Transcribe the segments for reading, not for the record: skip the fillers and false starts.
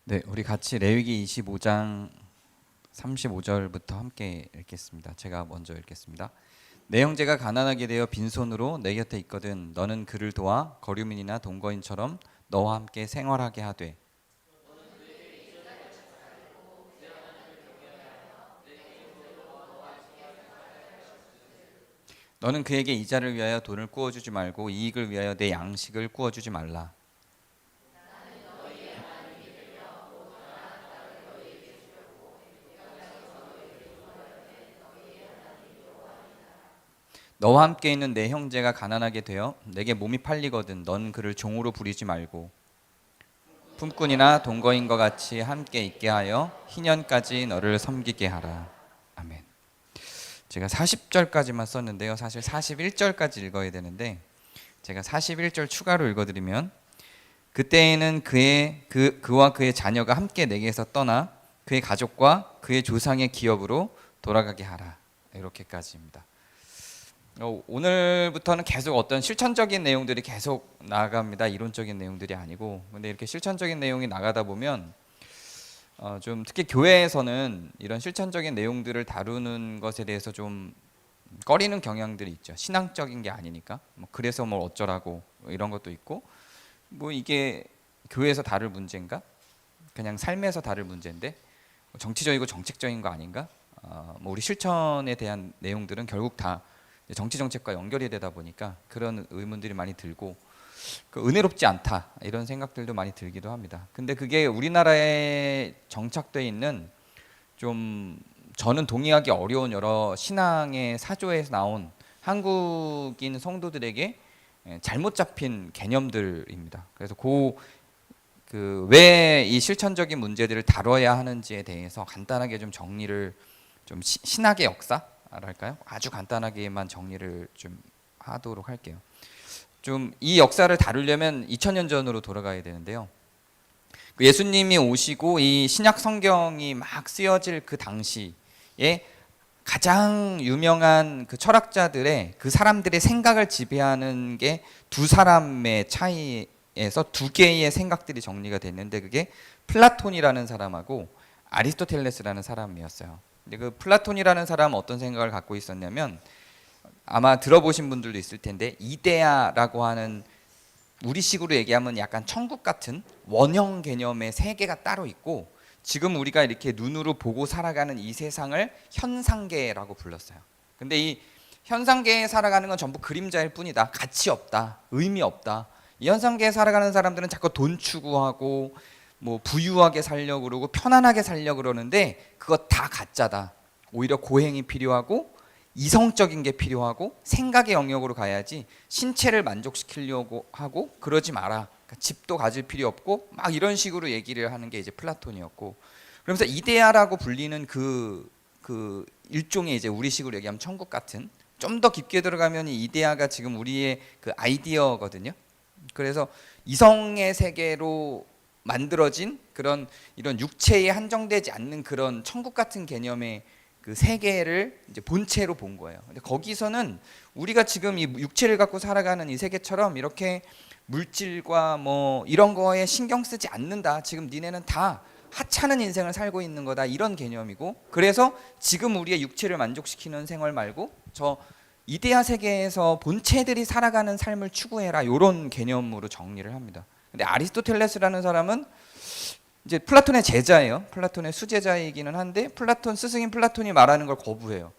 네, 우리 같이 레위기 25장 35절부터 함께 읽겠습니다. 제가 먼저 읽겠습니다. 내 형제가 가난하게 되어 빈손으로 내 곁에 있거든 너는 그를 도와 거류민이나 동거인처럼 너와 함께 생활하게 하되 너는 그에게 이자를 위하여 돈을 꾸어주지 말고 이익을 위하여 내 양식을 꾸어주지 말라. 너와 함께 있는 내 형제가 가난하게 되어 내게 몸이 팔리거든 넌 그를 종으로 부리지 말고 품꾼이나 동거인과 같이 함께 있게 하여 희년까지 너를 섬기게 하라. 아멘. 제가 40절까지만 썼는데요. 사실 41절까지 읽어야 되는데 제가 41절 추가로 읽어드리면 그때에는 그와 그의 자녀가 함께 내게서 떠나 그의 가족과 그의 조상의 기업으로 돌아가게 하라. 이렇게까지입니다. 오늘부터는 계속 어떤 실천적인 내용들이 계속 나아갑니다. 이론적인 내용들이 아니고. 근데 이렇게 실천적인 내용이 나가다 보면 좀 특히 교회에서는 이런 실천적인 내용들을 다루는 것에 대해서 좀 꺼리는 경향들이 있죠. 신앙적인 게 아니니까. 그래서 뭐 어쩌라고 이런 것도 있고, 뭐 이게 교회에서 다룰 문제인가? 그냥 삶에서 다룰 문제인데 정치적이고 정책적인 거 아닌가? 뭐 우리 실천에 대한 내용들은 결국 다 정치 정책과 연결이 되다 보니까 그런 의문들이 많이 들고 은혜롭지 않다 이런 생각들도 많이 들기도 합니다. 근데 그게 우리나라에 정착돼 있는 좀 저는 동의하기 어려운 여러 신앙의 사조에서 나온 한국인 성도들에게 잘못 잡힌 개념들입니다. 그래서 왜 이 실천적인 문제들을 다뤄야 하는지에 대해서 간단하게 좀 정리를 좀 신학의 역사랄까요? 아주 간단하게만 정리를 좀 하도록 할게요. 좀 이 역사를 다루려면 2000년 전으로 돌아가야 되는데요. 예수님이 오시고 이 신약 성경이 막 쓰여질 그 당시에 가장 유명한 그 철학자들의 그 사람들의 생각을 지배하는 게 두 사람의 차이에서 두 개의 생각들이 정리가 됐는데 그게 플라톤이라는 사람하고 아리스토텔레스라는 사람이었어요. 근데 그 플라톤이라는 사람은 어떤 생각을 갖고 있었냐면 아마 들어보신 분들도 있을 텐데 이데아라고 하는 우리식으로 얘기하면 약간 천국 같은 원형 개념의 세계가 따로 있고 지금 우리가 이렇게 눈으로 보고 살아가는 이 세상을 현상계라고 불렀어요. 근데 이 현상계에 살아가는 건 전부 그림자일 뿐이다. 가치 없다. 의미 없다. 이 현상계에 살아가는 사람들은 자꾸 돈 추구하고 뭐 부유하게 살려고 그러고 편안하게 살려고 그러는데 그거 다 가짜다. 오히려 고행이 필요하고 이성적인 게 필요하고 생각의 영역으로 가야지 신체를 만족시키려고 하고 그러지 마라. 그러니까 집도 가질 필요 없고 막 이런 식으로 얘기를 하는 게 이제 플라톤이었고 그러면서 이데아라고 불리는 그 일종의 이제 우리식으로 얘기하면 천국 같은 좀 더 깊게 들어가면 이 이데아가 지금 우리의 그 아이디어거든요. 그래서 이성의 세계로 만들어진 그런 이런 육체에 한정되지 않는 그런 천국 같은 개념의 그 세계를 이제 본체로 본 거예요. 근데 거기서는 우리가 지금 이 육체를 갖고 살아가는 이 세계처럼 이렇게 물질과 뭐 이런 거에 신경 쓰지 않는다. 지금 니네는 다 하찮은 인생을 살고 있는 거다. 이런 개념이고 그래서 지금 우리의 육체를 만족시키는 생활 말고 저 이데아 세계에서 본체들이 살아가는 삶을 추구해라. 이런 개념으로 정리를 합니다. 근데 아리스토텔레스라는 사람은 이제 플라톤의 제자예요. 플라톤의 수제자이기는 한데 스승인 플라톤이 말하는 걸 거부해요.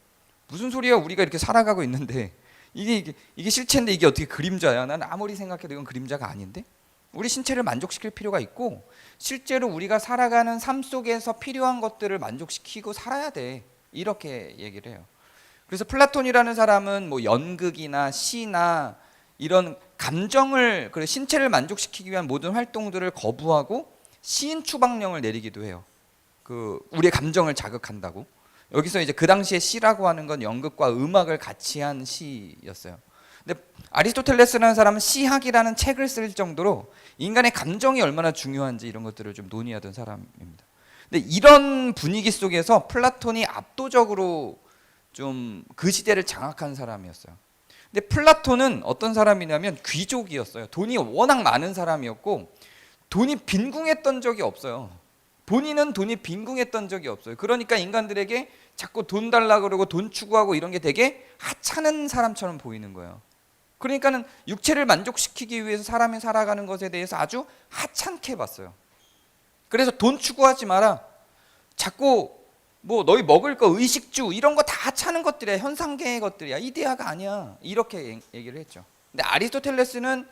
무슨 소리야? 우리가 이렇게 살아가고 있는데 이게 실체인데 이게 어떻게 그림자야? 난 아무리 생각해도 이건 그림자가 아닌데? 우리 신체를 만족시킬 필요가 있고 실제로 우리가 살아가는 삶 속에서 필요한 것들을 만족시키고 살아야 돼. 이렇게 얘기를 해요. 그래서 플라톤이라는 사람은 뭐 연극이나 시나 이런 감정을 신체를 만족시키기 위한 모든 활동들을 거부하고 시인 추방령을 내리기도 해요. 우리의 감정을 자극한다고. 여기서 이제 그 당시에 시라고 하는 건 연극과 음악을 같이 한 시였어요. 근데 아리스토텔레스라는 사람은 시학이라는 책을 쓸 정도로 인간의 감정이 얼마나 중요한지 이런 것들을 좀 논의하던 사람입니다. 근데 이런 분위기 속에서 플라톤이 압도적으로 좀 그 시대를 장악한 사람이었어요. 근데 플라톤은 어떤 사람이냐면 귀족이었어요. 돈이 워낙 많은 사람이었고 돈이 빈궁했던 적이 없어요. 본인은 돈이 빈궁했던 적이 없어요. 그러니까 인간들에게 자꾸 돈 달라 그러고 돈 추구하고 이런 게 되게 하찮은 사람처럼 보이는 거예요. 그러니까는 육체를 만족시키기 위해서 사람이 살아가는 것에 대해서 아주 하찮게 봤어요. 그래서 돈 추구하지 마라. 자꾸 뭐 너희 먹을 거 의식주 이런 거 다 하찮은 것들이야. 현상계의 것들이야. 이데아가 아니야. 이렇게 얘기를 했죠. 근데 아리스토텔레스는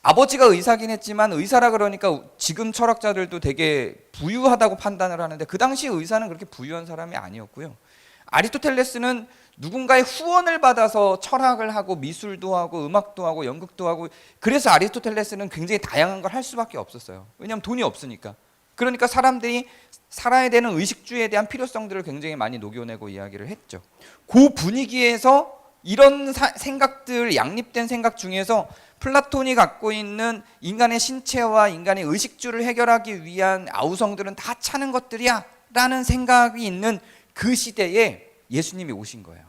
아버지가 의사긴 했지만 의사라 그러니까 지금 철학자들도 되게 부유하다고 판단을 하는데 그 당시 의사는 그렇게 부유한 사람이 아니었고요. 아리스토텔레스는 누군가의 후원을 받아서 철학을 하고 미술도 하고 음악도 하고 연극도 하고 그래서 아리스토텔레스는 굉장히 다양한 걸 할 수밖에 없었어요. 왜냐하면 돈이 없으니까. 그러니까 사람들이 살아야 되는 의식주에 대한 필요성들을 굉장히 많이 녹여내고 이야기를 했죠. 그 분위기에서 이런 생각들, 양립된 생각 중에서 플라톤이 갖고 있는 인간의 신체와 인간의 의식주를 해결하기 위한 아우성들은 다 하찮은 것들이야 라는 생각이 있는 그 시대에 예수님이 오신 거예요.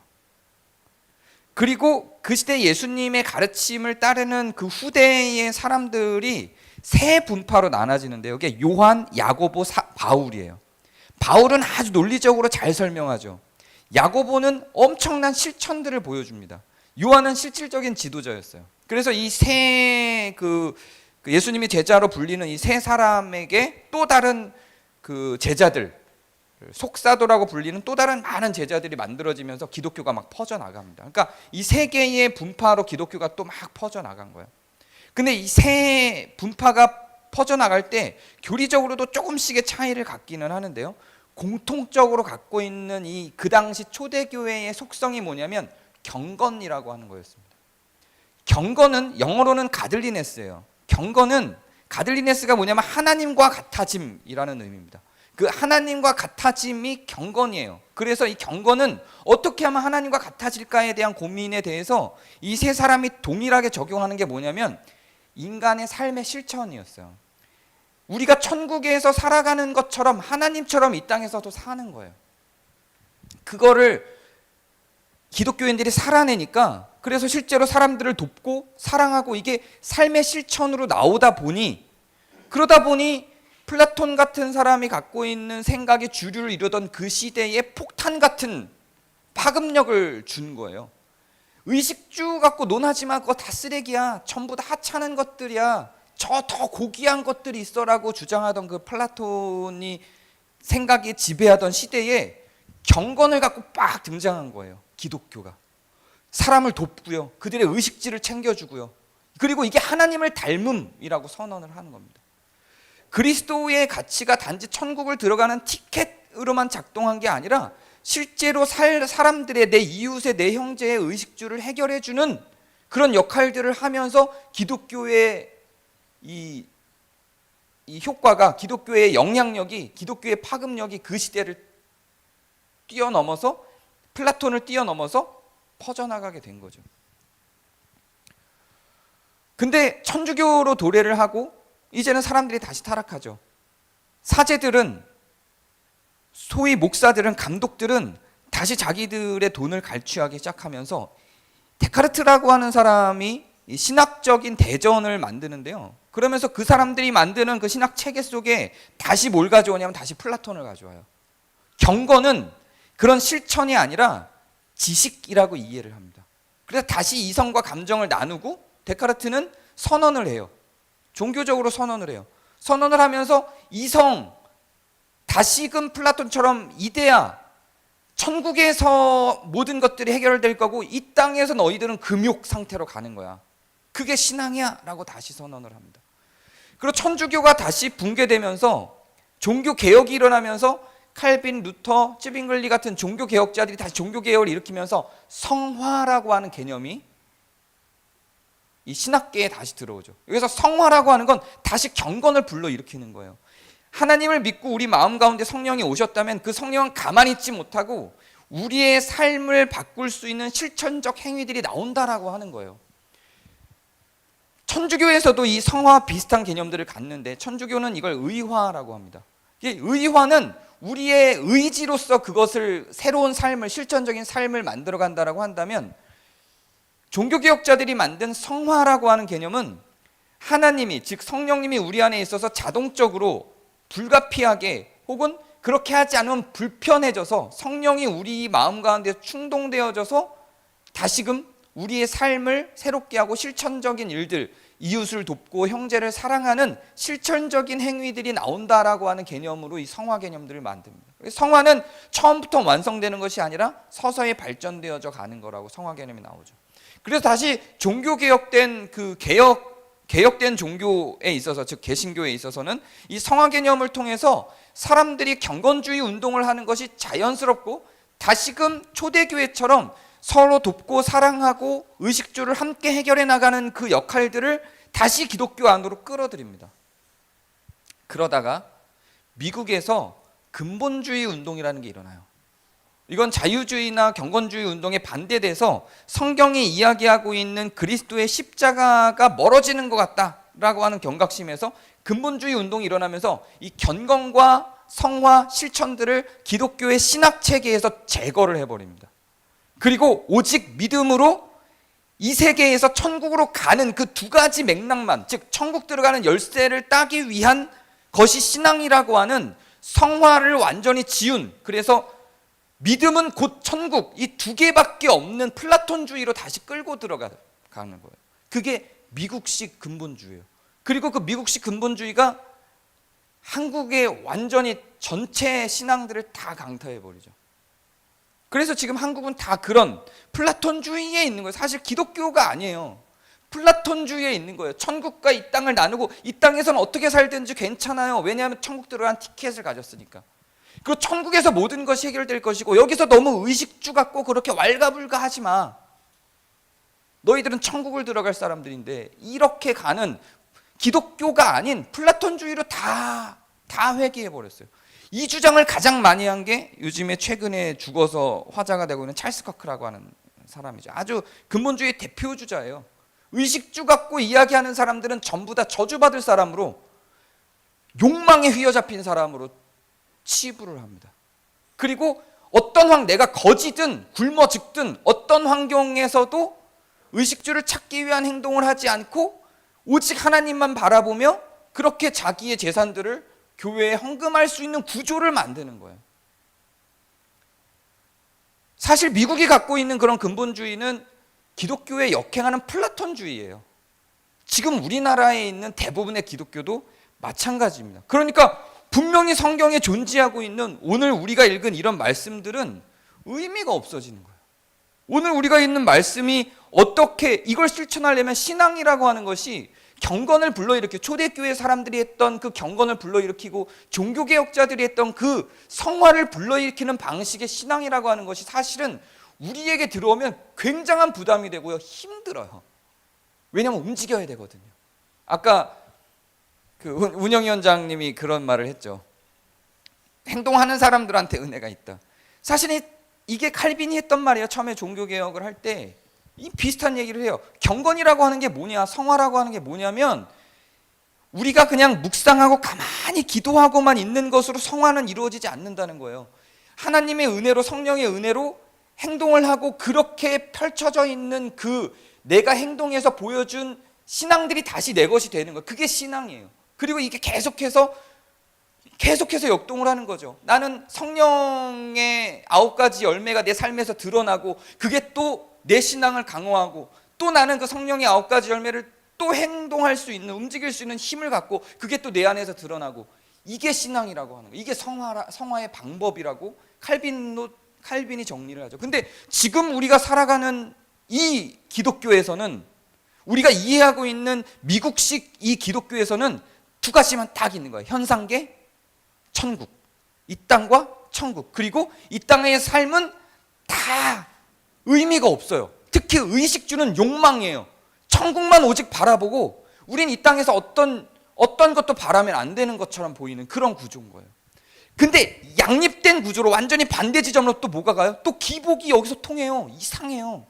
그리고 그 시대 예수님의 가르침을 따르는 그 후대의 사람들이 세 분파로 나눠지는데요. 이게 요한, 야고보, 바울이에요. 바울은 아주 논리적으로 잘 설명하죠. 야고보는 엄청난 실천들을 보여줍니다. 요한은 실질적인 지도자였어요. 그래서 이 세 예수님이 제자로 불리는 이 세 사람에게 또 다른 그 제자들, 속사도라고 불리는 또 다른 많은 제자들이 만들어지면서 기독교가 막 퍼져나갑니다. 그러니까 이 세 개의 분파로 기독교가 또 막 퍼져나간 거예요. 근데 이 세 분파가 퍼져나갈 때 교리적으로도 조금씩의 차이를 갖기는 하는데요. 공통적으로 갖고 있는 이 그 당시 초대교회의 속성이 뭐냐면 경건이라고 하는 거였습니다. 경건은 영어로는 가들리네스예요. 경건은 가들리네스가 뭐냐면 하나님과 같아짐이라는 의미입니다. 그 하나님과 같아짐이 경건이에요. 그래서 이 경건은 어떻게 하면 하나님과 같아질까에 대한 고민에 대해서 이 세 사람이 동일하게 적용하는 게 뭐냐면 인간의 삶의 실천이었어요. 우리가 천국에서 살아가는 것처럼 하나님처럼 이 땅에서도 사는 거예요. 그거를 기독교인들이 살아내니까 그래서 실제로 사람들을 돕고 사랑하고 이게 삶의 실천으로 나오다 보니 그러다 보니 플라톤 같은 사람이 갖고 있는 생각이 주류를 이루던 그 시대에 폭탄 같은 파급력을 준 거예요. 의식주 갖고 논하지 마. 그거 다 쓰레기야. 전부 다 하찮은 것들이야. 저 더 고귀한 것들이 있어라고 주장하던 그 플라톤이 생각이 지배하던 시대에 경건을 갖고 빡 등장한 거예요. 기독교가. 사람을 돕고요. 그들의 의식지를 챙겨주고요. 그리고 이게 하나님을 닮음이라고 선언을 하는 겁니다. 그리스도의 가치가 단지 천국을 들어가는 티켓으로만 작동한 게 아니라 실제로 사람들의 내 이웃의 내 형제의 의식주를 해결해주는 그런 역할들을 하면서 기독교의 이 효과가 기독교의 영향력이 기독교의 파급력이 그 시대를 뛰어넘어서 플라톤을 뛰어넘어서 퍼져나가게 된 거죠. 근데 천주교로 도래를 하고 이제는 사람들이 다시 타락하죠. 사제들은 소위 목사들은 감독들은 다시 자기들의 돈을 갈취하기 시작하면서 데카르트라고 하는 사람이 신학적인 대전을 만드는데요. 그러면서 그 사람들이 만드는 그 신학 체계 속에 다시 뭘 가져오냐면 다시 플라톤을 가져와요. 경건은 그런 실천이 아니라 지식이라고 이해를 합니다. 그래서 다시 이성과 감정을 나누고 데카르트는 선언을 해요. 종교적으로 선언을 해요. 선언을 하면서 이성, 다시금 플라톤처럼 이데아, 천국에서 모든 것들이 해결될 거고 이 땅에서 너희들은 금욕 상태로 가는 거야. 그게 신앙이야 라고 다시 선언을 합니다. 그리고 천주교가 다시 붕괴되면서 종교개혁이 일어나면서 칼빈, 루터, 찌빙글리 같은 종교개혁자들이 다시 종교개혁을 일으키면서 성화라고 하는 개념이 이 신학계에 다시 들어오죠. 여기서 성화라고 하는 건 다시 경건을 불러일으키는 거예요. 하나님을 믿고 우리 마음 가운데 성령이 오셨다면 그 성령은 가만히 있지 못하고 우리의 삶을 바꿀 수 있는 실천적 행위들이 나온다라고 하는 거예요. 천주교에서도 이 성화 비슷한 개념들을 갖는데 천주교는 이걸 의화라고 합니다. 의화는 우리의 의지로서 그것을 새로운 삶을 실천적인 삶을 만들어 간다라고 한다면 종교개혁자들이 만든 성화라고 하는 개념은 하나님이 즉 성령님이 우리 안에 있어서 자동적으로 불가피하게 혹은 그렇게 하지 않으면 불편해져서 성령이 우리 마음 가운데 충동되어져서 다시금 우리의 삶을 새롭게 하고 실천적인 일들, 이웃을 돕고 형제를 사랑하는 실천적인 행위들이 나온다라고 하는 개념으로 이 성화 개념들을 만듭니다. 성화는 처음부터 완성되는 것이 아니라 서서히 발전되어져 가는 거라고 성화 개념이 나오죠. 그래서 다시 종교개혁된 개혁된 종교에 있어서, 즉 개신교에 있어서는 이 성화 개념을 통해서 사람들이 경건주의 운동을 하는 것이 자연스럽고 다시금 초대교회처럼 서로 돕고 사랑하고 의식주를 함께 해결해 나가는 그 역할들을 다시 기독교 안으로 끌어들입니다. 그러다가 미국에서 근본주의 운동이라는 게 일어나요. 이건 자유주의나 경건주의 운동에 반대돼서 성경이 이야기하고 있는 그리스도의 십자가가 멀어지는 것 같다라고 하는 경각심에서 근본주의 운동이 일어나면서 이 경건과 성화 실천들을 기독교의 신학 체계에서 제거를 해버립니다. 그리고 오직 믿음으로 이 세계에서 천국으로 가는 그 두 가지 맥락만, 즉 천국 들어가는 열쇠를 따기 위한 것이 신앙이라고 하는 성화를 완전히 지운, 그래서 믿음은 곧 천국, 이 두 개밖에 없는 플라톤주의로 다시 끌고 들어가는 거예요. 그게 미국식 근본주의예요. 그리고 그 미국식 근본주의가 한국의 완전히 전체 신앙들을 다 강타해버리죠. 그래서 지금 한국은 다 그런 플라톤주의에 있는 거예요. 사실 기독교가 아니에요. 플라톤주의에 있는 거예요. 천국과 이 땅을 나누고 이 땅에서는 어떻게 살든지 괜찮아요. 왜냐하면 천국 들어간 티켓을 가졌으니까. 그 천국에서 모든 것이 해결될 것이고 여기서 너무 의식주 갖고 그렇게 왈가불가 하지 마. 너희들은 천국을 들어갈 사람들인데 이렇게 가는 기독교가 아닌 플라톤주의로 다 회귀해버렸어요. 이 주장을 가장 많이 한 게 요즘에 최근에 죽어서 화제가 되고 있는 찰스 커크라고 하는 사람이죠. 아주 근본주의 대표 주자예요. 의식주 갖고 이야기하는 사람들은 전부 다 저주받을 사람으로, 욕망에 휘어잡힌 사람으로 치부를 합니다. 그리고 내가 거지든 굶어 죽든 어떤 환경에서도 의식주를 찾기 위한 행동을 하지 않고 오직 하나님만 바라보며 그렇게 자기의 재산들을 교회에 헌금할 수 있는 구조를 만드는 거예요. 사실 미국이 갖고 있는 그런 근본주의는 기독교에 역행하는 플라톤주의예요. 지금 우리나라에 있는 대부분의 기독교도 마찬가지입니다. 그러니까 분명히 성경에 존재하고 있는 오늘 우리가 읽은 이런 말씀들은 의미가 없어지는 거예요. 오늘 우리가 읽는 말씀이 어떻게 이걸 실천하려면 신앙이라고 하는 것이 경건을 불러일으키고 초대교회 사람들이 했던 그 경건을 불러일으키고 종교개혁자들이 했던 그 성화를 불러일으키는 방식의 신앙이라고 하는 것이 사실은 우리에게 들어오면 굉장한 부담이 되고요, 힘들어요. 왜냐하면 움직여야 되거든요. 아까 그 운영위원장님이 그런 말을 했죠. 행동하는 사람들한테 은혜가 있다. 사실 이게 칼빈이 했던 말이에요. 처음에 종교개혁을 할 때 이 비슷한 얘기를 해요. 경건이라고 하는 게 뭐냐, 성화라고 하는 게 뭐냐면 우리가 그냥 묵상하고 가만히 기도하고만 있는 것으로 성화는 이루어지지 않는다는 거예요. 하나님의 은혜로, 성령의 은혜로 행동을 하고 그렇게 펼쳐져 있는 그 내가 행동해서 보여준 신앙들이 다시 내 것이 되는 거예요. 그게 신앙이에요. 그리고 이게 계속해서 역동을 하는 거죠. 나는 성령의 9가지 열매가 내 삶에서 드러나고 그게 또 내 신앙을 강화하고 또 나는 그 성령의 9가지 열매를 또 행동할 수 있는, 움직일 수 있는 힘을 갖고 그게 또 내 안에서 드러나고, 이게 신앙이라고 하는 거예요. 이게 성화의 방법이라고 칼빈이 정리를 하죠. 근데 지금 우리가 살아가는 이 기독교에서는, 우리가 이해하고 있는 미국식 이 기독교에서는 두 가지만 딱 있는 거예요. 현상계, 천국. 이 땅과 천국. 그리고 이 땅의 삶은 다 의미가 없어요. 특히 의식주는 욕망이에요. 천국만 오직 바라보고 우린 이 땅에서 어떤 것도 바라면 안 되는 것처럼 보이는 그런 구조인 거예요. 근데 양립된 구조로 완전히 반대 지점으로 또 뭐가 가요? 또 기복이 여기서 통해요. 이상해요.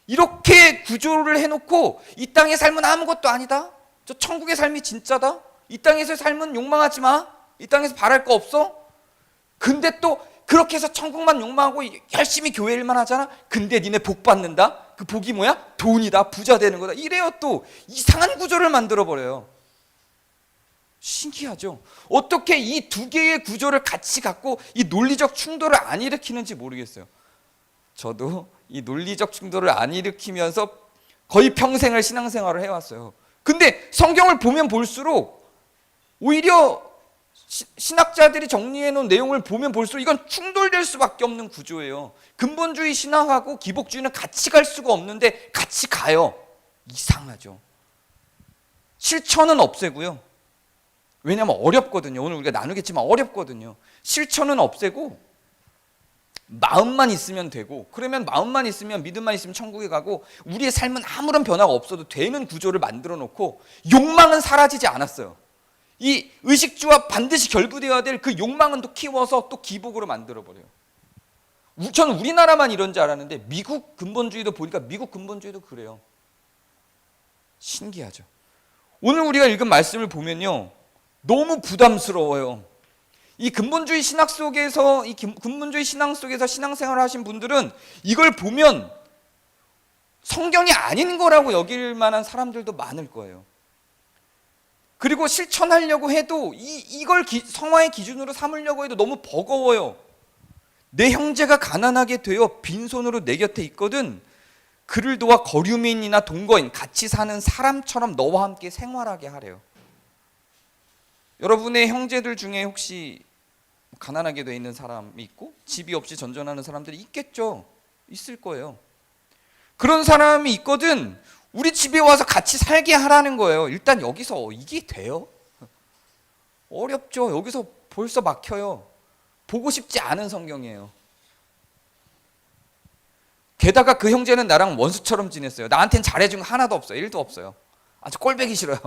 이렇게 구조를 해놓고 이 땅의 삶은 아무것도 아니다. 저 천국의 삶이 진짜다. 이 땅에서의 삶은 욕망하지 마. 이 땅에서 바랄 거 없어. 근데 또 그렇게 해서 천국만 욕망하고 열심히 교회 일만 하잖아. 근데 니네 복 받는다. 그 복이 뭐야? 돈이다. 부자 되는 거다. 이래요. 또 이상한 구조를 만들어 버려요. 신기하죠? 어떻게 이 두 개의 구조를 같이 갖고 이 논리적 충돌을 안 일으키는지 모르겠어요. 저도 이 논리적 충돌을 안 일으키면서 거의 평생을 신앙생활을 해왔어요. 근데 성경을 보면 볼수록 오히려 신학자들이 정리해 놓은 내용을 보면 볼수록 이건 충돌될 수밖에 없는 구조예요. 근본주의 신앙하고 기복주의는 같이 갈 수가 없는데 같이 가요. 이상하죠. 실천은 없애고요. 왜냐하면 어렵거든요. 오늘 우리가 나누겠지만 어렵거든요. 실천은 없애고 마음만 있으면 되고, 그러면 마음만 있으면, 믿음만 있으면 천국에 가고, 우리의 삶은 아무런 변화가 없어도 되는 구조를 만들어 놓고, 욕망은 사라지지 않았어요. 이 의식주와 반드시 결부되어야 될 그 욕망은 또 키워서 또 기복으로 만들어 버려요. 저는 우리나라만 이런 줄 알았는데 미국 근본주의도 보니까 미국 근본주의도 그래요. 신기하죠. 오늘 우리가 읽은 말씀을 보면요, 너무 부담스러워요. 이 근본주의 신학 속에서, 이 근본주의 신앙 속에서 신앙생활을 하신 분들은 이걸 보면 성경이 아닌 거라고 여길 만한 사람들도 많을 거예요. 그리고 실천하려고 해도 이걸 성화의 기준으로 삼으려고 해도 너무 버거워요. 내 형제가 가난하게 되어 빈손으로 내 곁에 있거든 그를 도와 거류민이나 동거인, 같이 사는 사람처럼 너와 함께 생활하게 하래요. 여러분의 형제들 중에 혹시 가난하게 돼 있는 사람이 있고 집이 없이 전전하는 사람들이 있겠죠. 있을 거예요. 그런 사람이 있거든 우리 집에 와서 같이 살게 하라는 거예요. 일단 여기서 이게 돼요? 어렵죠. 여기서 벌써 막혀요. 보고 싶지 않은 성경이에요. 게다가 그 형제는 나랑 원수처럼 지냈어요. 나한테는 잘해준 거 하나도 없어요. 1도 없어요. 아주 꼴보기 싫어요.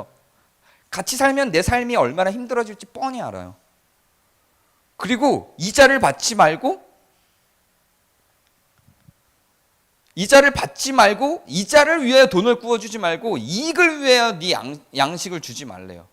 같이 살면 내 삶이 얼마나 힘들어질지 뻔히 알아요. 그리고 이자를 받지 말고 이자를 위하여 돈을 구워주지 말고 이익을 위하여 네 양식을 주지 말래요.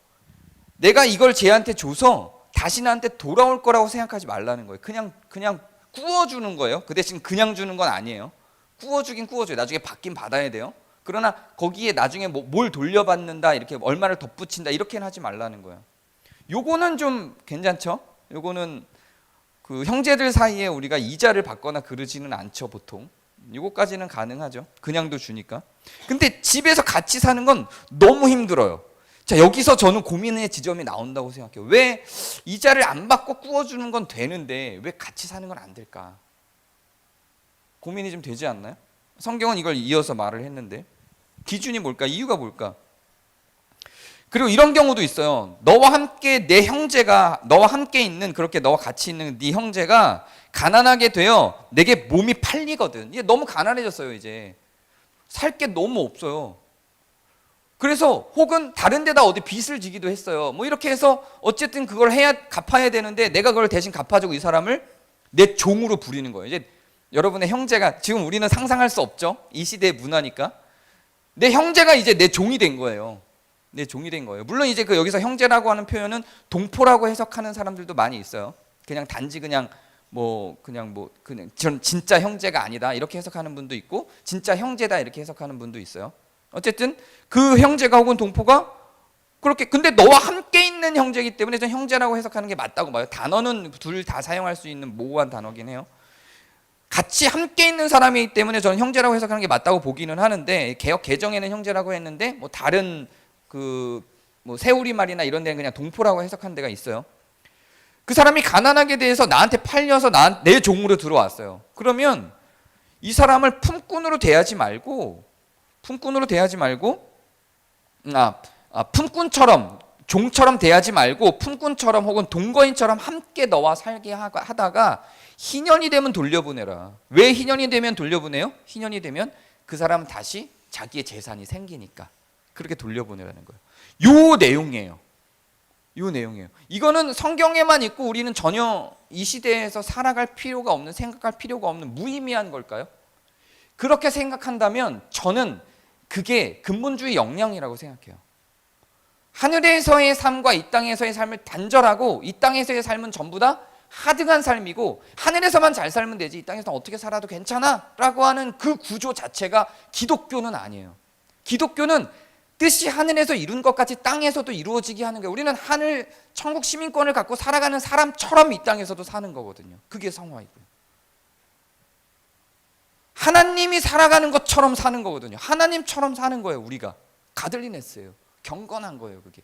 내가 이걸 쟤한테 줘서 다시 나한테 돌아올 거라고 생각하지 말라는 거예요. 그냥 구워주는 거예요. 그 대신 그냥 주는 건 아니에요. 구워주긴 구워줘요. 나중에 받긴 받아야 돼요. 그러나 거기에 나중에 뭘 돌려받는다, 이렇게 얼마를 덧붙인다, 이렇게는 하지 말라는 거예요. 요거는 좀 괜찮죠? 요거는 그 형제들 사이에 우리가 이자를 받거나 그러지는 않죠, 보통. 요거까지는 가능하죠. 그냥도 주니까. 근데 집에서 같이 사는 건 너무 힘들어요. 자, 여기서 저는 고민의 지점이 나온다고 생각해요. 왜 이자를 안 받고 구워주는 건 되는데 왜 같이 사는 건 안 될까? 고민이 좀 되지 않나요? 성경은 이걸 이어서 말을 했는데 기준이 뭘까? 이유가 뭘까? 그리고 이런 경우도 있어요. 너와 함께 있는, 그렇게 너와 같이 있는 네 형제가 가난하게 되어 내게 몸이 팔리거든. 이게 너무 가난해졌어요. 이제 살 게 너무 없어요. 그래서 혹은 다른 데다 어디 빚을 지기도 했어요. 뭐 이렇게 해서 어쨌든 그걸 갚아야 되는데 내가 그걸 대신 갚아주고 이 사람을 내 종으로 부리는 거예요. 이제 여러분의 형제가, 지금 우리는 상상할 수 없죠. 이 시대의 문화니까. 내 형제가 이제 내 종이 된 거예요. 내 종이 된 거예요. 물론 이제 여기서 형제라고 하는 표현은 동포라고 해석하는 사람들도 많이 있어요. 그냥 단지 그냥 전 진짜 형제가 아니다 이렇게 해석하는 분도 있고, 진짜 형제다 이렇게 해석하는 분도 있어요. 어쨌든 그 형제가 혹은 동포가 그렇게, 근데 너와 함께 있는 형제이기 때문에 전 형제라고 해석하는 게 맞다고 봐요. 단어는 둘 다 사용할 수 있는 모호한 단어긴 해요. 같이 함께 있는 사람이기 때문에 저는 형제라고 해석하는 게 맞다고 보기는 하는데, 개역 개정에는 형제라고 했는데 뭐 다른 세우리말이나 이런 데는 그냥 동포라고 해석하는 데가 있어요. 그 사람이 가난하게 대해서 나한테 팔려서 내 종으로 들어왔어요. 그러면 이 사람을 품꾼으로 대하지 말고 품꾼처럼, 종처럼 대하지 말고 품꾼처럼 혹은 동거인처럼 함께 너와 살게 하다가 희년이 되면 돌려보내라. 왜 희년이 되면 돌려보내요? 희년이 되면 그 사람은 다시 자기의 재산이 생기니까 그렇게 돌려보내라는 거예요. 요 내용이에요. 이거는 성경에만 있고 우리는 전혀 이 시대에서 살아갈 필요가 없는, 생각할 필요가 없는 무의미한 걸까요? 그렇게 생각한다면 저는 그게 근본주의 역량이라고 생각해요. 하늘에서의 삶과 이 땅에서의 삶을 단절하고 이 땅에서의 삶은 전부 다 하등한 삶이고 하늘에서만 잘 살면 되지 이 땅에서 어떻게 살아도 괜찮아 라고 하는 그 구조 자체가 기독교는 아니에요. 기독교는 뜻이 하늘에서 이룬 것 같이 땅에서도 이루어지게 하는 거예요. 우리는 하늘 천국 시민권을 갖고 살아가는 사람처럼 이 땅에서도 사는 거거든요. 그게 성화이고요. 하나님이 살아가는 것처럼 사는 거거든요. 하나님처럼 사는 거예요. 우리가 가들리네스예요. 경건한 거예요. 그게.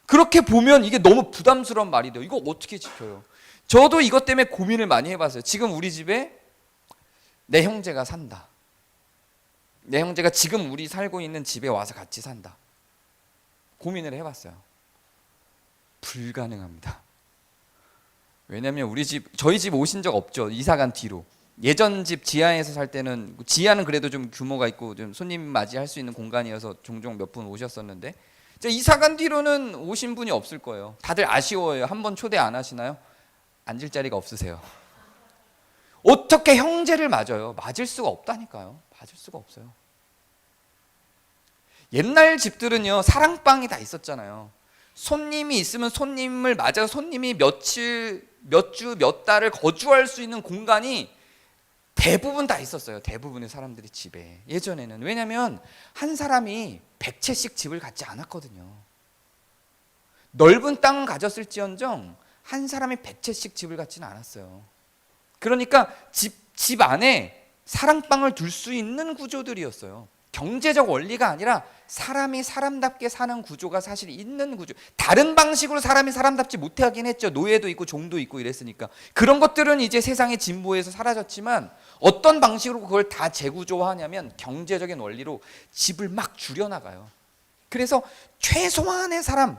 그렇게 보면 이게 너무 부담스러운 말이 돼요. 이거 어떻게 지켜요? 저도 이것 때문에 고민을 많이 해봤어요. 지금 우리 집에 내 형제가 산다. 내 형제가 지금 우리 살고 있는 집에 와서 같이 산다. 고민을 해봤어요. 불가능합니다. 왜냐하면 저희 집 오신 적 없죠. 이사간 뒤로. 예전 집 지하에서 살 때는, 지하는 그래도 좀 규모가 있고 좀 손님 맞이할 수 있는 공간이어서 종종 몇 분 오셨었는데, 이사간 뒤로는 오신 분이 없을 거예요. 다들 아쉬워요. 한 번 초대 안 하시나요? 앉을 자리가 없으세요. 어떻게 형제를 맞아요? 맞을 수가 없다니까요. 맞을 수가 없어요. 옛날 집들은요, 사랑방이 다 있었잖아요. 손님이 있으면 손님을 맞아서 손님이 며칠, 몇 주, 몇 달을 거주할 수 있는 공간이 대부분 다 있었어요. 대부분의 사람들이 집에. 예전에는. 왜냐하면 한 사람이 100채씩 집을 갖지 않았거든요. 넓은 땅은 가졌을지언정 한 사람이 100채씩 집을 갖지는 않았어요. 그러니까 집 안에 사랑방을 둘 수 있는 구조들이었어요. 경제적 원리가 아니라 사람이 사람답게 사는 구조가 사실 있는 구조. 다른 방식으로 사람이 사람답지 못하긴 했죠. 노예도 있고 종도 있고 이랬으니까. 그런 것들은 이제 세상의 진보에서 사라졌지만 어떤 방식으로 그걸 다 재구조화하냐면 경제적인 원리로 집을 막 줄여나가요. 그래서 최소한의 사람,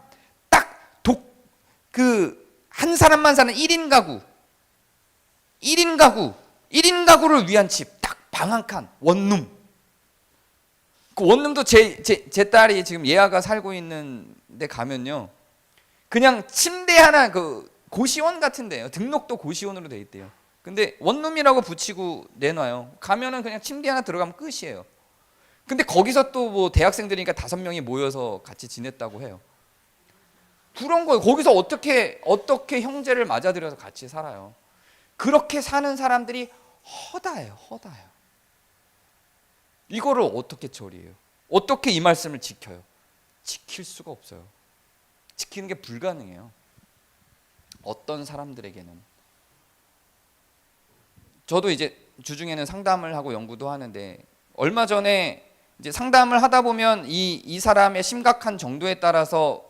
딱 한 사람만 사는 1인 가구, 1인 가구를 위한 집, 딱 방 한 칸, 원룸. 그 원룸도 제 딸이 지금 예아가 살고 있는 데 가면요, 그냥 침대 하나, 그 고시원 같은 데요. 등록도 고시원으로 돼 있대요. 근데 원룸이라고 붙이고 내놔요. 가면은 그냥 침대 하나 들어가면 끝이에요. 근데 거기서 또 뭐 대학생들이니까 5명이 모여서 같이 지냈다고 해요. 그런 거예요. 거기서 어떻게 형제를 맞아들여서 같이 살아요. 그렇게 사는 사람들이 허다해요. 이거를 어떻게 처리해요? 어떻게 이 말씀을 지켜요? 지킬 수가 없어요. 지키는 게 불가능해요. 어떤 사람들에게는. 저도 이제 주중에는 상담을 하고 연구도 하는데, 얼마 전에 이제 상담을 하다 보면 이 사람의 심각한 정도에 따라서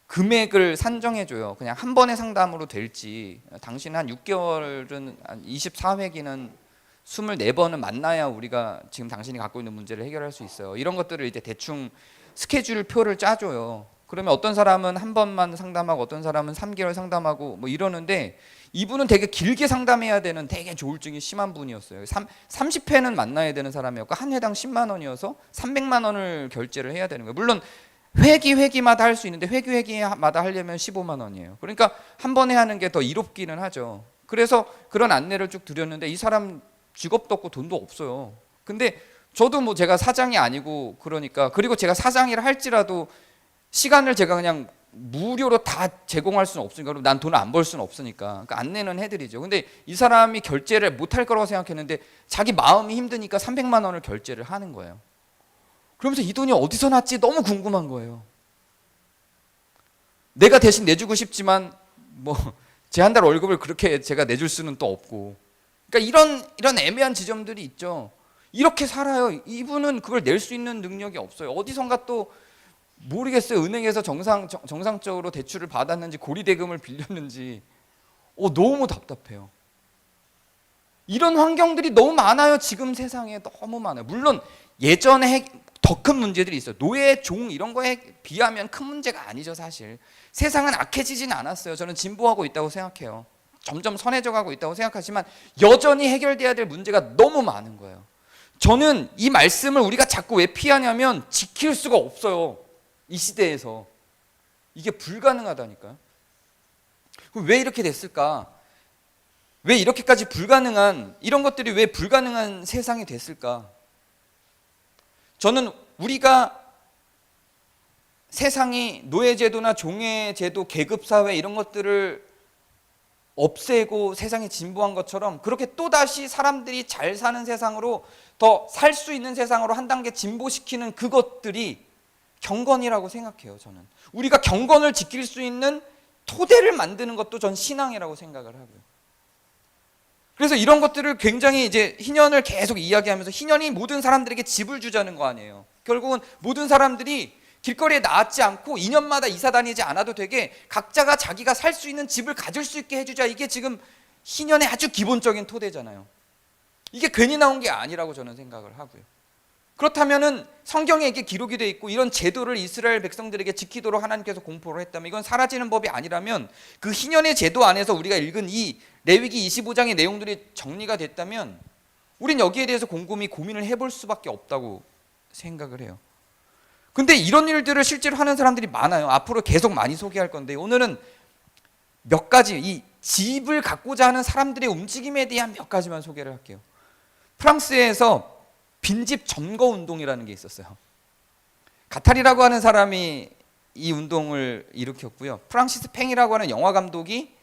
금액을 산정해줘요. 그냥 한 번의 상담으로 될지, 당신 한 6개월은, 한 24회기는 24번은 만나야 우리가 지금 당신이 갖고 있는 문제를 해결할 수 있어요. 이런 것들을 이제 대충 스케줄표를 짜줘요. 그러면 어떤 사람은 한 번만 상담하고 어떤 사람은 3개월 상담하고 뭐 이러는데, 이분은 되게 길게 상담해야 되는 되게 조울증이 심한 분이었어요. 30회는 만나야 되는 사람이었고 한 회당 10만 원이어서 300만 원을 결제를 해야 되는 거예요. 물론 회기마다 할 수 있는데 회기마다 하려면 15만 원이에요. 그러니까 한 번에 하는 게 더 이롭기는 하죠. 그래서 그런 안내를 쭉 드렸는데, 이 사람 직업도 없고 돈도 없어요. 근데 저도 뭐 제가 사장이 아니고 그러니까, 그리고 제가 사장이라 할지라도 시간을 제가 그냥 무료로 다 제공할 수는 없으니까, 그럼 난 돈을 안 벌 수는 없으니까, 그러니까 안내는 해드리죠. 근데 이 사람이 결제를 못할 거라고 생각했는데 자기 마음이 힘드니까 300만 원을 결제를 하는 거예요. 그러면서 이 돈이 어디서 났지 너무 궁금한 거예요. 내가 대신 내주고 싶지만 뭐 제 한 달 월급을 그렇게 제가 내줄 수는 또 없고, 그러니까 이런 애매한 지점들이 있죠. 이렇게 살아요. 이분은 그걸 낼 수 있는 능력이 없어요. 어디선가 또 모르겠어요. 은행에서 정상적으로 대출을 받았는지 고리대금을 빌렸는지 너무 답답해요. 이런 환경들이 너무 많아요. 지금 세상에 너무 많아요. 물론 예전에 더 큰 문제들이 있어요. 노예, 종 이런 거에 비하면 큰 문제가 아니죠. 사실 세상은 악해지진 않았어요. 저는 진보하고 있다고 생각해요. 점점 선해져 가고 있다고 생각하지만 여전히 해결돼야 될 문제가 너무 많은 거예요. 저는 이 말씀을 우리가 자꾸 왜 피하냐면 지킬 수가 없어요. 이 시대에서 이게 불가능하다니까요. 왜 이렇게 됐을까? 왜 이렇게까지 불가능한, 이런 것들이 왜 불가능한 세상이 됐을까? 저는 우리가 세상이 노예제도나 종예제도, 계급사회 이런 것들을 없애고 세상이 진보한 것처럼 그렇게 또다시 사람들이 잘 사는 세상으로, 더 살 수 있는 세상으로 한 단계 진보시키는 그것들이 경건이라고 생각해요. 저는 우리가 경건을 지킬 수 있는 토대를 만드는 것도 전 신앙이라고 생각을 하고요. 그래서 이런 것들을 굉장히 이제 희년을 계속 이야기하면서 희년이 모든 사람들에게 집을 주자는 거 아니에요. 결국은 모든 사람들이 길거리에 나앉지 않고 2년마다 이사 다니지 않아도 되게 각자가 자기가 살 수 있는 집을 가질 수 있게 해주자. 이게 지금 희년의 아주 기본적인 토대잖아요. 이게 괜히 나온 게 아니라고 저는 생각을 하고요. 그렇다면은 성경에 이게 기록이 되어 있고 이런 제도를 이스라엘 백성들에게 지키도록 하나님께서 공포를 했다면, 이건 사라지는 법이 아니라면, 그 희년의 제도 안에서 우리가 읽은 이 레위기 25장의 내용들이 정리가 됐다면 우린 여기에 대해서 곰곰이 고민을 해볼 수밖에 없다고 생각을 해요. 근데 이런 일들을 실제로 하는 사람들이 많아요. 앞으로 계속 많이 소개할 건데 오늘은 몇 가지, 이 집을 갖고자 하는 사람들의 움직임에 대한 몇 가지만 소개를 할게요. 프랑스에서 빈집 점거 운동이라는 게 있었어요. 가탈이라고 하는 사람이 이 운동을 일으켰고요. 프랑시스 팽이라고 하는 영화 감독이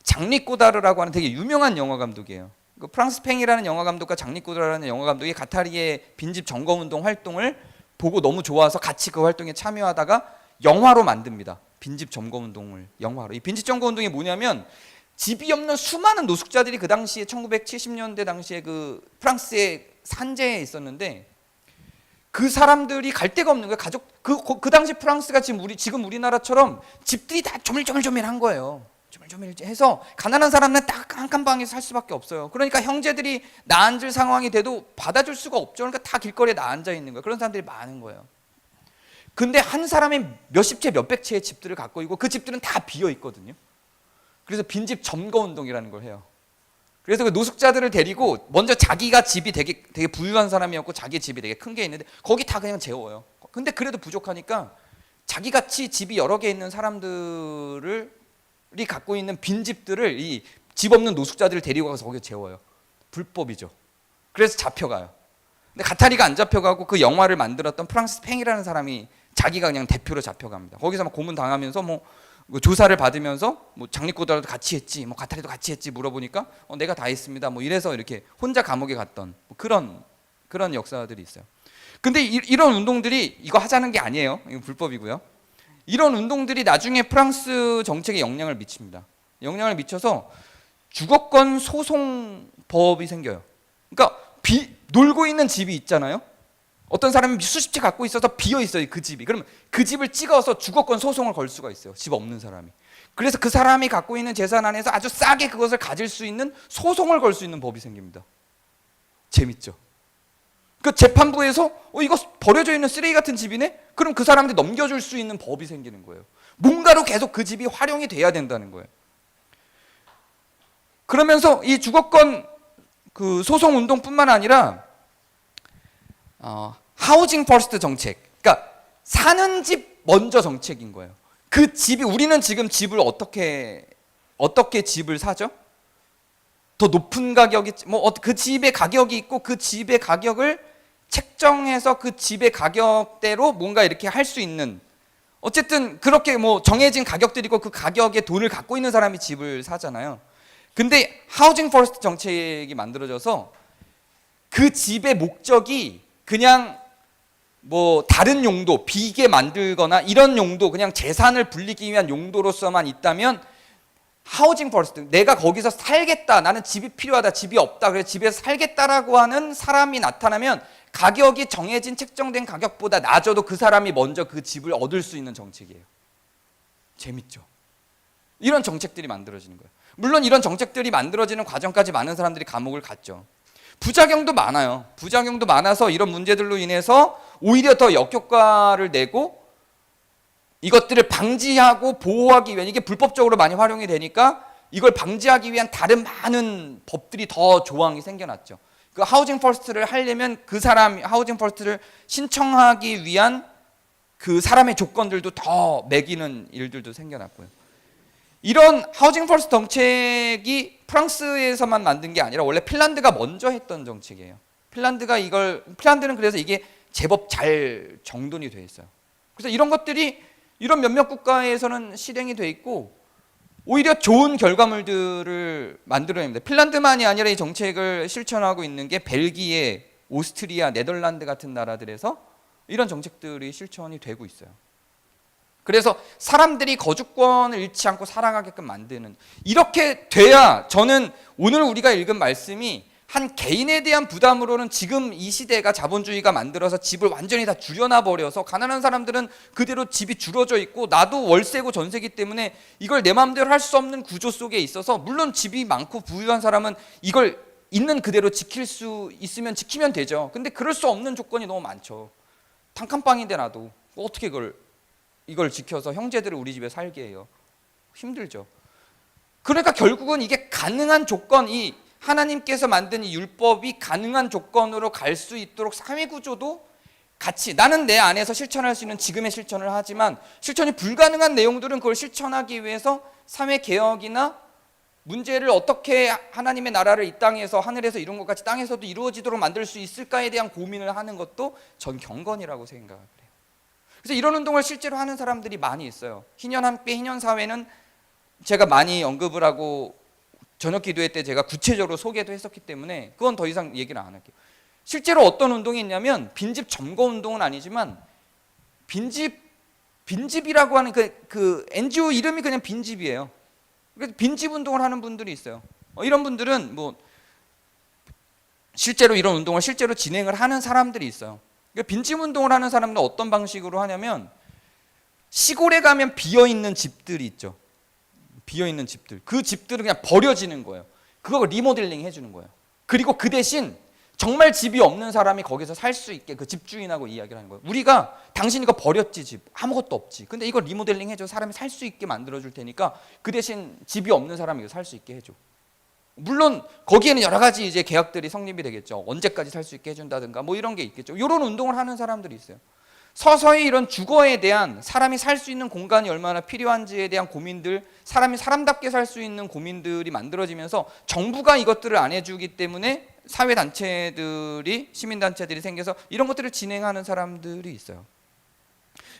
장리 꼬다르라고 하는 되게 유명한 영화 감독이에요. 그 프랑스 팽이라는 영화 감독과 장리 꼬다르라는 영화 감독이 가타리의 빈집 점거 운동 활동을 보고 너무 좋아서 같이 그 활동에 참여하다가 영화로 만듭니다. 빈집 점거 운동을 영화로. 이 빈집 점거 운동이 뭐냐면, 집이 없는 수많은 노숙자들이 그 당시에 1970년대 당시에 그 프랑스의 산재에 있었는데, 그 사람들이 갈 데가 없는 거예요. 가족, 그 당시 프랑스가 지금 우리나라처럼 집들이 다 조밀조밀조밀한 거예요. 조밀조밀해서 가난한 사람은 딱 한 칸 방에서 살 수밖에 없어요. 그러니까 형제들이 나앉을 상황이 돼도 받아줄 수가 없죠. 그러니까 다 길거리에 나앉아 있는 거예요. 그런 사람들이 많은 거예요. 근데 한 사람이 몇십 채, 몇백 채의 집들을 갖고 있고 그 집들은 다 비어 있거든요. 그래서 빈집 점거 운동이라는 걸 해요. 그래서 그 노숙자들을 데리고 먼저 자기가 집이 되게 부유한 사람이었고 자기 집이 되게 큰 게 있는데 거기 다 그냥 재워요. 근데 그래도 부족하니까 자기같이 집이 여러 개 있는 사람들이 갖고 있는 빈집들을 이 집 없는 노숙자들을 데리고 가서 거기에 재워요. 불법이죠. 그래서 잡혀가요. 근데 가타리가 안 잡혀가고 그 영화를 만들었던 프랑스 팽이라는 사람이 자기가 그냥 대표로 잡혀갑니다. 거기서 막 고문 당하면서 뭐 조사를 받으면서 뭐 장리꼬다도 같이 했지, 뭐 가타리도 같이 했지 물어보니까 내가 다 했습니다. 뭐 이래서 이렇게 혼자 감옥에 갔던 뭐 그런 역사들이 있어요. 근데 이런 운동들이 이거 하자는 게 아니에요. 이거 불법이고요. 이런 운동들이 나중에 프랑스 정책에 영향을 미칩니다. 영향을 미쳐서 주거권 소송법이 생겨요. 그러니까 놀고 있는 집이 있잖아요. 어떤 사람이 수십 채 갖고 있어서 비어 있어요, 그 집이. 그러면 그 집을 찍어서 주거권 소송을 걸 수가 있어요, 집 없는 사람이. 그래서 그 사람이 갖고 있는 재산 안에서 아주 싸게 그것을 가질 수 있는 소송을 걸 수 있는 법이 생깁니다. 재밌죠? 그 재판부에서 이거 버려져 있는 쓰레기 같은 집이네? 그럼 그 사람한테 넘겨줄 수 있는 법이 생기는 거예요. 뭔가로 계속 그 집이 활용이 돼야 된다는 거예요. 그러면서 이 주거권 그 소송 운동뿐만 아니라 하우징 퍼스트 정책, 그러니까 사는 집 먼저 정책인 거예요. 그 집이, 우리는 지금 집을 어떻게 집을 사죠? 더 높은 가격이, 그 집의 가격이 있고 그 집의 가격을 책정해서 그 집의 가격대로 뭔가 이렇게 할 수 있는, 어쨌든 그렇게 뭐 정해진 가격들이고 그 가격에 돈을 갖고 있는 사람이 집을 사잖아요. 근데 하우징 퍼스트 정책이 만들어져서 그 집의 목적이 그냥 뭐 다른 용도, 비게 만들거나 이런 용도, 그냥 재산을 불리기 위한 용도로서만 있다면 하우징 퍼스트, 내가 거기서 살겠다, 나는 집이 필요하다, 집이 없다, 그래서 집에서 살겠다라고 하는 사람이 나타나면 가격이 정해진 책정된 가격보다 낮아도 그 사람이 먼저 그 집을 얻을 수 있는 정책이에요. 재밌죠? 이런 정책들이 만들어지는 거예요. 물론 이런 정책들이 만들어지는 과정까지 많은 사람들이 감옥을 갔죠. 부작용도 많아요. 부작용도 많아서 이런 문제들로 인해서 오히려 더 역효과를 내고 이것들을 방지하고 보호하기 위한, 이게 불법적으로 많이 활용이 되니까 이걸 방지하기 위한 다른 많은 법들이 더 조항이 생겨났죠. 그 하우징 퍼스트를 하려면 그 사람, 하우징 퍼스트를 신청하기 위한 그 사람의 조건들도 더 매기는 일들도 생겨났고요. 이런 하우징 퍼스트 정책이 프랑스에서만 만든 게 아니라 원래 핀란드가 먼저 했던 정책이에요. 핀란드는 그래서 이게 제법 잘 정돈이 돼 있어요. 그래서 이런 것들이 이런 몇몇 국가에서는 실행이 돼 있고 오히려 좋은 결과물들을 만들어냅니다. 핀란드만이 아니라 이 정책을 실천하고 있는 게 벨기에, 오스트리아, 네덜란드 같은 나라들에서 이런 정책들이 실천이 되고 있어요. 그래서 사람들이 거주권을 잃지 않고 살아가게끔 만드는, 이렇게 돼야 저는 오늘 우리가 읽은 말씀이 한 개인에 대한 부담으로는 지금 이 시대가 자본주의가 만들어서 집을 완전히 다 줄여놔 버려서 가난한 사람들은 그대로 집이 줄어져 있고 나도 월세고 전세기 때문에 이걸 내 마음대로 할 수 없는 구조 속에 있어서, 물론 집이 많고 부유한 사람은 이걸 있는 그대로 지킬 수 있으면 지키면 되죠. 근데 그럴 수 없는 조건이 너무 많죠. 단칸방인데 나도 어떻게 이걸 지켜서 형제들을 우리 집에 살게 해요. 힘들죠. 그러니까 결국은 이게 가능한 조건, 이 하나님께서 만든 이 율법이 가능한 조건으로 갈 수 있도록 사회 구조도 같이, 나는 내 안에서 실천할 수 있는 지금의 실천을 하지만 실천이 불가능한 내용들은 그걸 실천하기 위해서 사회 개혁이나 문제를 어떻게 하나님의 나라를 이 땅에서, 하늘에서 이룬 것 같이 땅에서도 이루어지도록 만들 수 있을까에 대한 고민을 하는 것도 전 경건이라고 생각을 해요. 그래서 이런 운동을 실제로 하는 사람들이 많이 있어요. 희년 함께 희년 사회는 제가 많이 언급을 하고 저녁 기도회 때 제가 구체적으로 소개도 했었기 때문에 그건 더 이상 얘기를 안 할게요. 실제로 어떤 운동이 있냐면 빈집 점거 운동은 아니지만 빈집이라고 하는 그 NGO 이름이 그냥 빈집이에요. 그래서 빈집 운동을 하는 분들이 있어요. 이런 분들은 뭐 실제로 이런 운동을 실제로 진행을 하는 사람들이 있어요. 그러니까 빈집 운동을 하는 사람들은 어떤 방식으로 하냐면, 시골에 가면 비어있는 집들이 있죠. 비어있는 집들, 그 집들은 그냥 버려지는 거예요. 그거 리모델링 해주는 거예요. 그리고 그 대신 정말 집이 없는 사람이 거기서 살 수 있게 그 집주인하고 이야기를 하는 거예요. 우리가 당신 이거 버렸지, 집 아무것도 없지, 근데 이거 리모델링 해줘, 사람이 살 수 있게 만들어줄 테니까 그 대신 집이 없는 사람이 이거 살 수 있게 해줘. 물론 거기에는 여러 가지 이제 계약들이 성립이 되겠죠. 언제까지 살 수 있게 해준다든가 뭐 이런 게 있겠죠. 이런 운동을 하는 사람들이 있어요. 서서히 이런 주거에 대한, 사람이 살 수 있는 공간이 얼마나 필요한지에 대한 고민들, 사람이 사람답게 살 수 있는 고민들이 만들어지면서 정부가 이것들을 안 해주기 때문에 사회단체들이, 시민단체들이 생겨서 이런 것들을 진행하는 사람들이 있어요.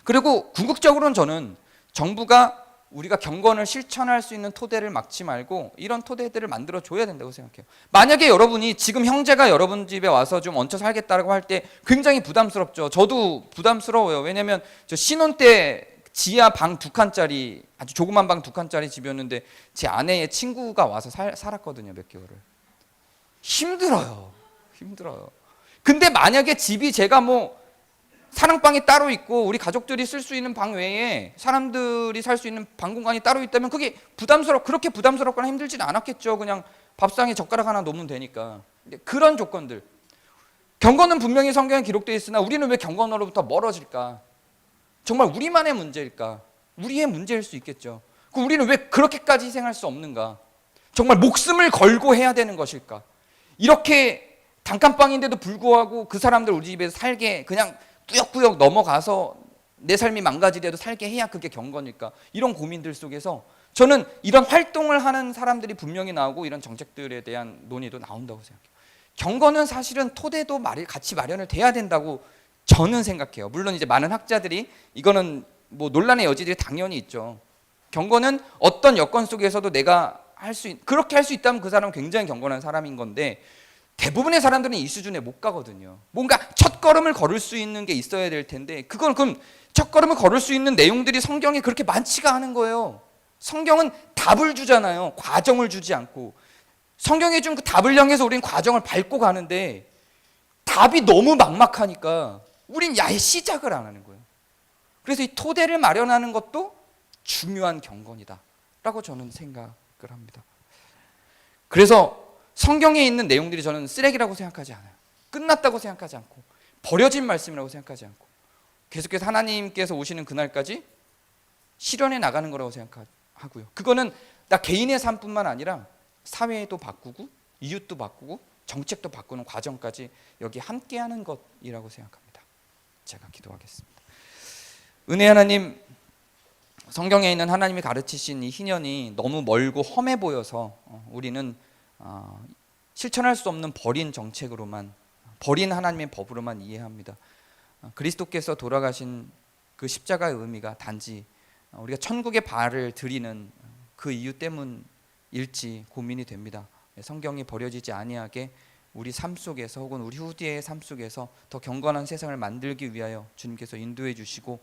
그리고 궁극적으로는 저는 정부가 우리가 경건을 실천할 수 있는 토대를 막지 말고 이런 토대들을 만들어 줘야 된다고 생각해요. 만약에 여러분이 지금 형제가 여러분 집에 와서 좀 얹혀 살겠다고 할 때 굉장히 부담스럽죠. 저도 부담스러워요. 왜냐면 저 신혼 때 지하 방 2칸짜리, 아주 조그만 방 2칸짜리 집이었는데 제 아내의 친구가 와서 살았거든요, 몇 개월을. 힘들어요. 근데 만약에 집이, 제가 뭐 사랑방이 따로 있고 우리 가족들이 쓸 수 있는 방 외에 사람들이 살 수 있는 방 공간이 따로 있다면 그게 그렇게 부담스럽거나 힘들지는 않았겠죠. 그냥 밥상에 젓가락 하나 놓으면 되니까. 그런 조건들, 경건은 분명히 성경에 기록되어 있으나 우리는 왜 경건으로부터 멀어질까? 정말 우리만의 문제일까? 우리의 문제일 수 있겠죠. 그럼 우리는 왜 그렇게까지 희생할 수 없는가? 정말 목숨을 걸고 해야 되는 것일까? 이렇게 단칸방인데도 불구하고 그 사람들 우리 집에서 살게 그냥 꾸역꾸역 넘어가서 내 삶이 망가지더라도 살게 해야 그게 경건일까? 이런 고민들 속에서 저는 이런 활동을 하는 사람들이 분명히 나오고 이런 정책들에 대한 논의도 나온다고 생각해요. 경건은 사실은 토대도 같이 마련을 돼야 된다고 저는 생각해요. 물론 이제 많은 학자들이 이거는 뭐 논란의 여지들이 당연히 있죠. 경건은 어떤 여건 속에서도 내가 그렇게 할 수 있다면 그 사람은 굉장히 경건한 사람인 건데, 대부분의 사람들은 이 수준에 못 가거든요. 뭔가 첫걸음을 걸을 수 있는 게 있어야 될 텐데, 그럼 첫걸음을 걸을 수 있는 내용들이 성경에 그렇게 많지가 않은 거예요. 성경은 답을 주잖아요. 과정을 주지 않고. 성경이 준 그 답을 향해서 우리는 과정을 밟고 가는데 답이 너무 막막하니까 우린 아예 시작을 안 하는 거예요. 그래서 이 토대를 마련하는 것도 중요한 경건이다 라고 저는 생각을 합니다. 그래서 성경에 있는 내용들이 저는 쓰레기라고 생각하지 않아요. 끝났다고 생각하지 않고 버려진 말씀이라고 생각하지 않고 계속해서 하나님께서 오시는 그날까지 실현해 나가는 거라고 생각하고요. 그거는 나 개인의 삶뿐만 아니라 사회도 바꾸고 이웃도 바꾸고 정책도 바꾸는 과정까지 여기 함께하는 것이라고 생각합니다. 제가 기도하겠습니다. 은혜 하나님, 성경에 있는 하나님이 가르치신 이 희년이 너무 멀고 험해 보여서 우리는 실천할 수 없는 버린 정책으로만, 버린 하나님의 법으로만 이해합니다. 그리스도께서 돌아가신 그 십자가의 의미가 단지 우리가 천국의 발을 들이는 그 이유 때문일지 고민이 됩니다. 성경이 버려지지 아니하게 우리 삶 속에서 혹은 우리 후대의 삶 속에서 더 경건한 세상을 만들기 위하여 주님께서 인도해 주시고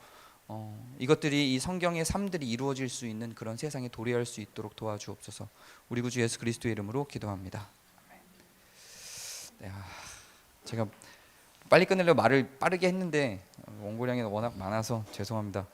이것들이 이 성경의 삶들이 이루어질 수 있는 그런 세상에 도래할 수 있도록 도와주옵소서. 우리 구주 예수 그리스도의 이름으로 기도합니다. 네, 제가 빨리 끝내려고 말을 빠르게 했는데 원고량이 워낙 많아서 죄송합니다.